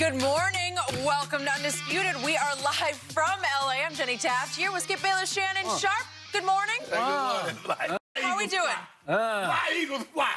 Good morning. Welcome to Undisputed. We are live from LA. I'm Jenny Taft here with Skip Bayless, Shannon Sharp. Good morning. How are we doing? Fly, Eagles, fly.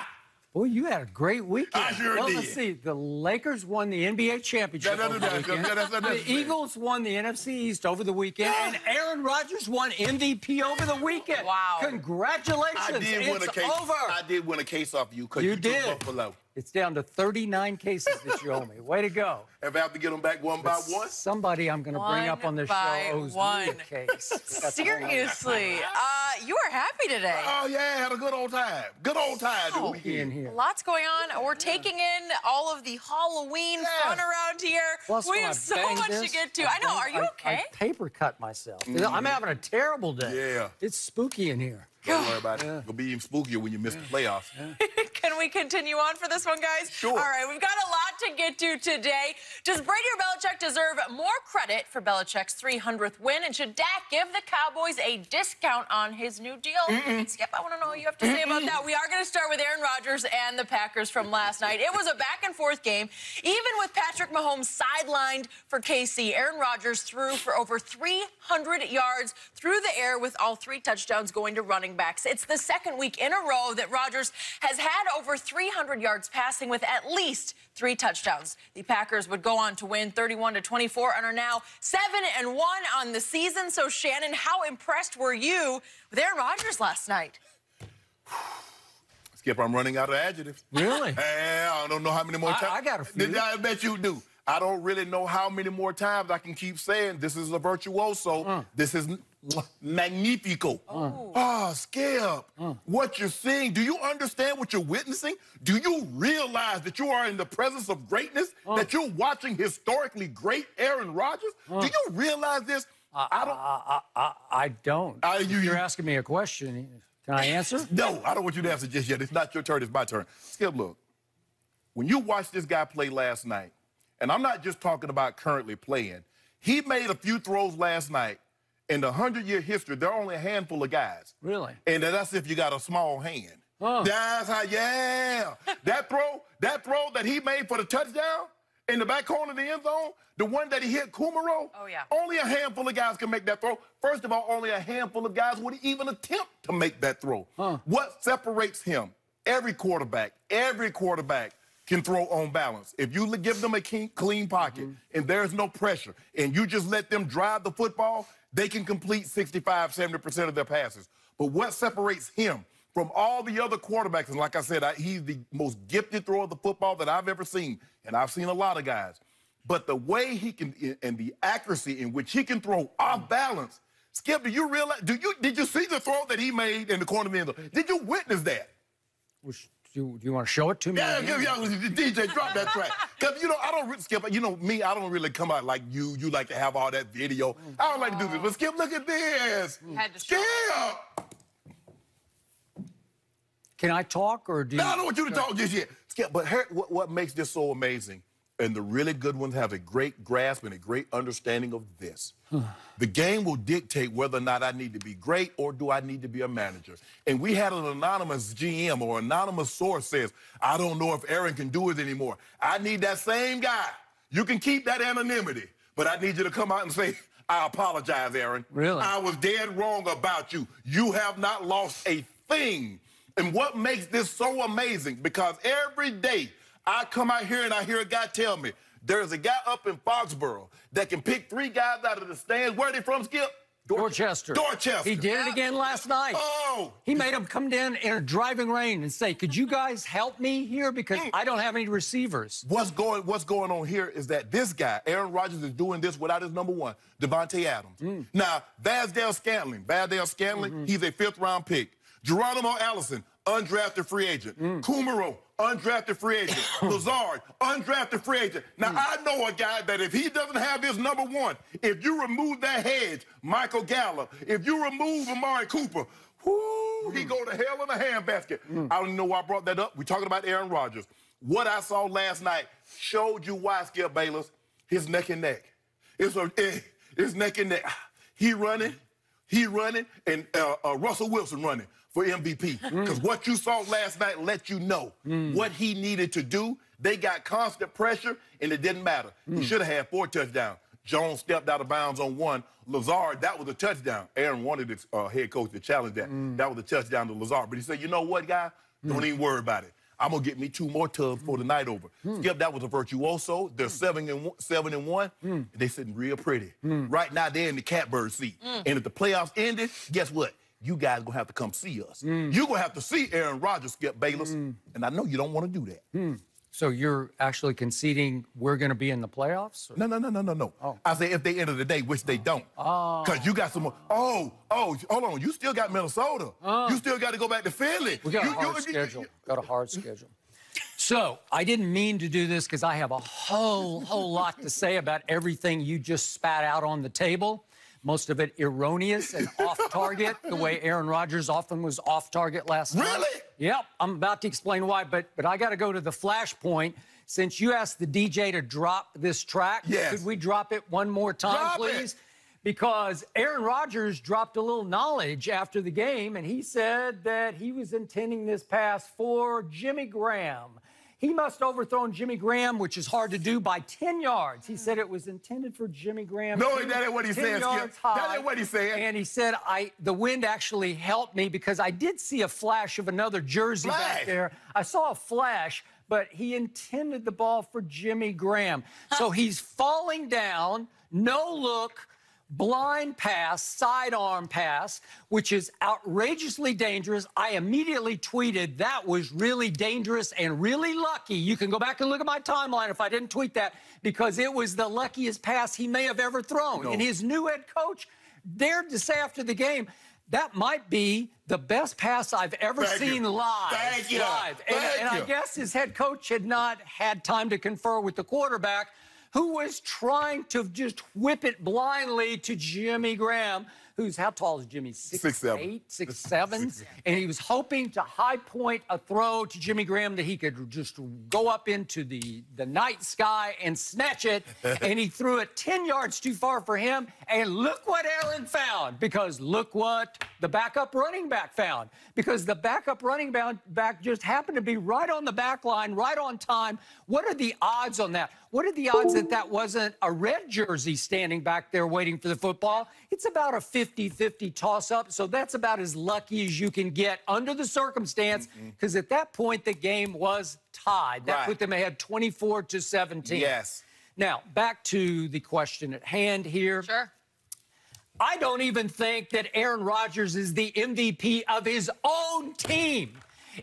Well, you had a great weekend. I sure well, did. Let's see. The Lakers won the NBA championship over the weekend. The Eagles won the NFC East over the weekend. And Aaron Rodgers won MVP over the weekend. Wow. Congratulations. I did win a case. Over. I did win a case off you because you did. took Buffalo. It's down to 39 cases that you owe me. Way to go. If I have to get them back one by one? Somebody I'm going to bring up on this show owes me a case. Seriously. You are happy today. Oh, yeah. Had a good old time. Good old time this weekend. Here. Lots going on. We're taking in all of the Halloween fun around here. Plus, we have so much to get to. I know. Are you okay? I paper cut myself. I'm having a terrible day. Yeah. It's spooky in here. Don't worry about it. It'll be even spookier when you miss the playoffs. Can we continue on for this one, guys? Sure. All right, we've got a lot to get to today. Does Brady or Belichick deserve more credit for Belichick's 300th win? And should Dak give the Cowboys a discount on his new deal? Skip, I want to know what you have to say about that. We are going to start with Aaron Rodgers and the Packers from last night. It was a back-and-forth game. Even with Patrick Mahomes sidelined for KC, Aaron Rodgers threw for over 300 yards through the air with all 3 touchdowns going to running backs. It's the second week in a row that Rodgers has had over 300 yards passing with at least 3 touchdowns. The Packers would go on to win 31-24 and are now 7-1 on the season. So, Shannon, how impressed were you with Aaron Rodgers last night? Skip, I'm running out of adjectives. Really? I don't know how many more times. I got a few. I bet you do. I don't really know how many more times I can keep saying this is a virtuoso. This is magnifico. Skip, what you're seeing, do you understand what you're witnessing? Do you realize that you are in the presence of greatness? That you're watching historically great Aaron Rodgers? Do you realize this? I don't. You're asking me a question. Can I answer? No, I don't want you to answer just yet. It's not your turn, it's my turn. Skip, look, when you watched this guy play last night, and I'm not just talking about currently playing, he made a few throws last night. In the 100-year history, there are only a handful of guys. Really? And that's if you got a small hand. That's how, that throw that he made for the touchdown in the back corner of the end zone, the one that he hit Kumaro, only a handful of guys can make that throw. First of all, only a handful of guys would even attempt to make that throw. What separates him? Every quarterback can throw on balance. If you give them a clean pocket and there's no pressure and you just let them drive the football, they can complete 65, 70% of their passes. But what separates him from all the other quarterbacks, and like I said, he's the most gifted thrower of the football that I've ever seen, and I've seen a lot of guys. But the way he can, and the accuracy in which he can throw off balance, Skip, do you realize, did you see the throw that he made in the corner of the end zone? Did you witness that? Do you want to show it to me? Yeah, DJ, drop that track. Because, I don't, Skip, me, I don't really come out like you. You like to have all that video. I don't like to do this. But, Skip, look at this. Skip! Can I talk, or do you... No, I don't want you to talk just yet. Skip, but what makes this so amazing, and the really good ones have a great grasp and a great understanding of this. The game will dictate whether or not I need to be great or do I need to be a manager. And we had an anonymous GM or anonymous source says, I don't know if Aaron can do it anymore. I need that same guy. You can keep that anonymity, but I need you to come out and say, I apologize, Aaron. Really? I was dead wrong about you. You have not lost a thing. And what makes this so amazing, because every day I come out here and I hear a guy tell me, there's a guy up in Foxborough that can pick 3 guys out of the stands. Where are they from, Skip? Dorchester. Dorchester. He did it again last night. Oh. He made them come down in a driving rain and say, could you guys help me here? Because I don't have any receivers. What's going on here is that this guy, Aaron Rodgers, is doing this without his number 1, Devontae Adams. Now, Valdez Scantling, he's a 5th-round pick. Geronimo Allison, undrafted free agent. Kumaro, undrafted free agent. Lazard, undrafted free agent. Now, I know a guy that if he doesn't have his number 1, if you remove that hedge, Michael Gallup, if you remove Amari Cooper, he go to hell in a handbasket. I don't know why I brought that up. We're talking about Aaron Rodgers. What I saw last night showed you why, Skip Bayless, his neck and neck. It's neck and neck. He running, and Russell Wilson running for MVP. Because what you saw last night let you know what he needed to do They got constant pressure, and it didn't matter. He should have had 4 touchdowns. Jones stepped out of bounds on 1. Lazard, that was a touchdown. Aaron wanted his head coach to challenge that. That was a touchdown to Lazard. But he said, you know what, guy? Don't even worry about it. I'm going to get me 2 more tubs for the night over. Skip, that was a virtuoso. They're 7-1. And they sitting real pretty. Right now, they're in the catbird seat. And if the playoffs ended, guess what? You guys going to have to come see us. You're going to have to see Aaron Rodgers, Skip Bayless. And I know you don't want to do that. So you're actually conceding we're going to be in the playoffs? Or? No. Oh. I say if they end of the day, which they don't. Because you got some more. Oh, hold on. You still got Minnesota. You still got to go back to Philly. We got a hard schedule. Got a hard schedule. So I didn't mean to do this because I have a whole lot to say about everything you just spat out on the table. Most of it erroneous and off target, the way Aaron Rodgers often was off target last night. Really? Yep, I'm about to explain why, but I got to go to the flashpoint. Since you asked the DJ to drop this track, could we drop it one more time, please? Because Aaron Rodgers dropped a little knowledge after the game, and he said that he was intending this pass for Jimmy Graham. He must have overthrown Jimmy Graham, which is hard to do, by 10 yards. He said it was intended for Jimmy Graham. No, that ain't what he said, Skip. That ain't what he said. And he said, the wind actually helped me because I did see a flash of another jersey back there. I saw a flash, but he intended the ball for Jimmy Graham. So he's falling down, no look, blind pass, sidearm pass, which is outrageously dangerous. I immediately tweeted that was really dangerous and really lucky. You can go back and look at my timeline if I didn't tweet that, because it was the luckiest pass he may have ever thrown. And his new head coach dared to say after the game, that might be the best pass I've ever seen live. Thank you. And I guess his head coach had not had time to confer with the quarterback, who was trying to just whip it blindly to Jimmy Graham, who's, how tall is Jimmy? 6'8", 6'7"? And he was hoping to high point a throw to Jimmy Graham that he could just go up into the night sky and snatch it. And he threw it 10 yards too far for him. And look what Aaron found, because look what the backup running back found. Because the backup running back just happened to be right on the back line, right on time. What are the odds on that? What are the odds that that wasn't a red jersey standing back there waiting for the football? It's about a 50-50 toss-up, so that's about as lucky as you can get under the circumstance, because at that point, the game was tied. That put them ahead 24-17. Yes. Now, back to the question at hand here. Sure. I don't even think that Aaron Rodgers is the MVP of his own team.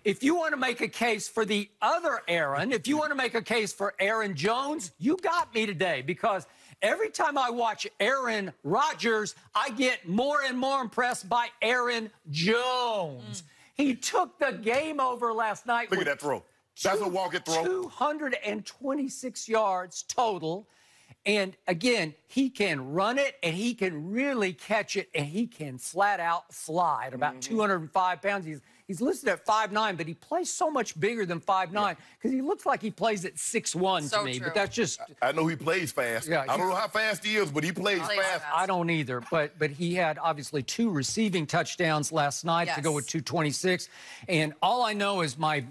If you want to make a case for the other Aaron, if you want to make a case for Aaron Jones, you got me today, because every time I watch Aaron Rodgers, I get more and more impressed by Aaron Jones. He took the game over last night. Look at that throw. That's a walk-it throw. 226 yards total. And again, he can run it, and he can really catch it, and he can flat out fly at about 205 pounds. He's listed at 5'9", but he plays so much bigger than 5'9", because he looks like he plays at 6'1" to me. True. But that's just... I know he plays fast. I don't know how fast he is, but he plays fast. I don't either. But he had, obviously, 2 receiving touchdowns last night to go with 226. And all I know is my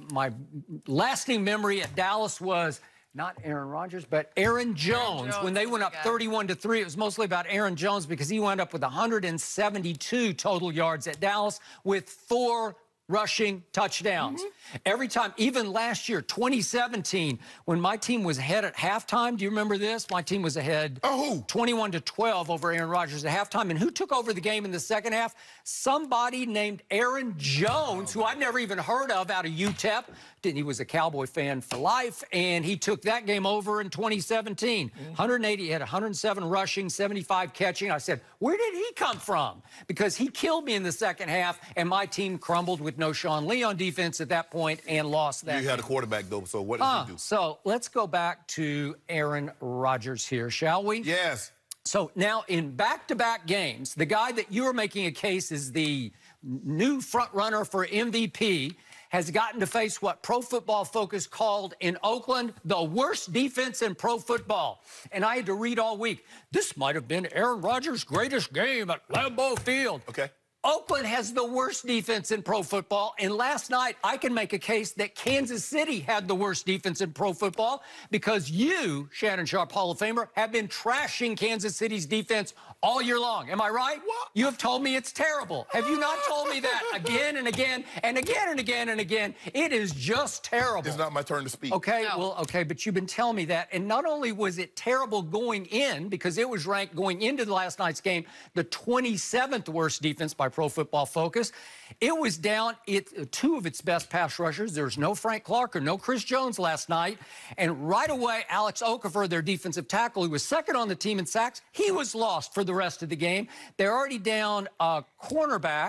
lasting memory at Dallas was... not Aaron Rodgers, but Aaron Jones. When they went up 31-3, it was mostly about Aaron Jones, because he wound up with 172 total yards at Dallas with 4 rushing touchdowns. Every time, even last year, 2017, when my team was ahead at halftime, do you remember this? My team was ahead 21-12 over Aaron Rodgers at halftime. And who took over the game in the second half? Somebody named Aaron Jones, who I'd never even heard of, out of UTEP. He was a Cowboy fan for life, and he took that game over in 2017. 180, he had 107 rushing, 75 catching. I said, where did he come from? Because he killed me in the second half, and my team crumbled with no Sean Lee on defense at that point and lost that. You had a quarterback, though, so what did he do? So let's go back to Aaron Rodgers here, shall we? Yes. So now in back-to-back games, the guy that you are making a case is the new front runner for MVP has gotten to face what Pro Football Focus called in Oakland the worst defense in pro football. And I had to read all week, this might have been Aaron Rodgers' greatest game at Lambeau Field. Okay. Oakland has the worst defense in pro football, and last night I can make a case that Kansas City had the worst defense in pro football because you, Shannon Sharpe, Hall of Famer, have been trashing Kansas City's defense all year long. Am I right? What? You have told me it's terrible. Have you not told me that again and again and again and again and again? It is just terrible. It's not my turn to speak. Okay, No. well, okay, but you've been telling me that. And not only was it terrible going in, because it was ranked going into the last night's game, the 27th worst defense by Pro Football Focus, it was down two of its best pass rushers. There was no Frank Clark or no Chris Jones last night. And right away, Alex Okafor, their defensive tackle, who was second on the team in sacks, he was lost for the rest of the game. They're already down a cornerback.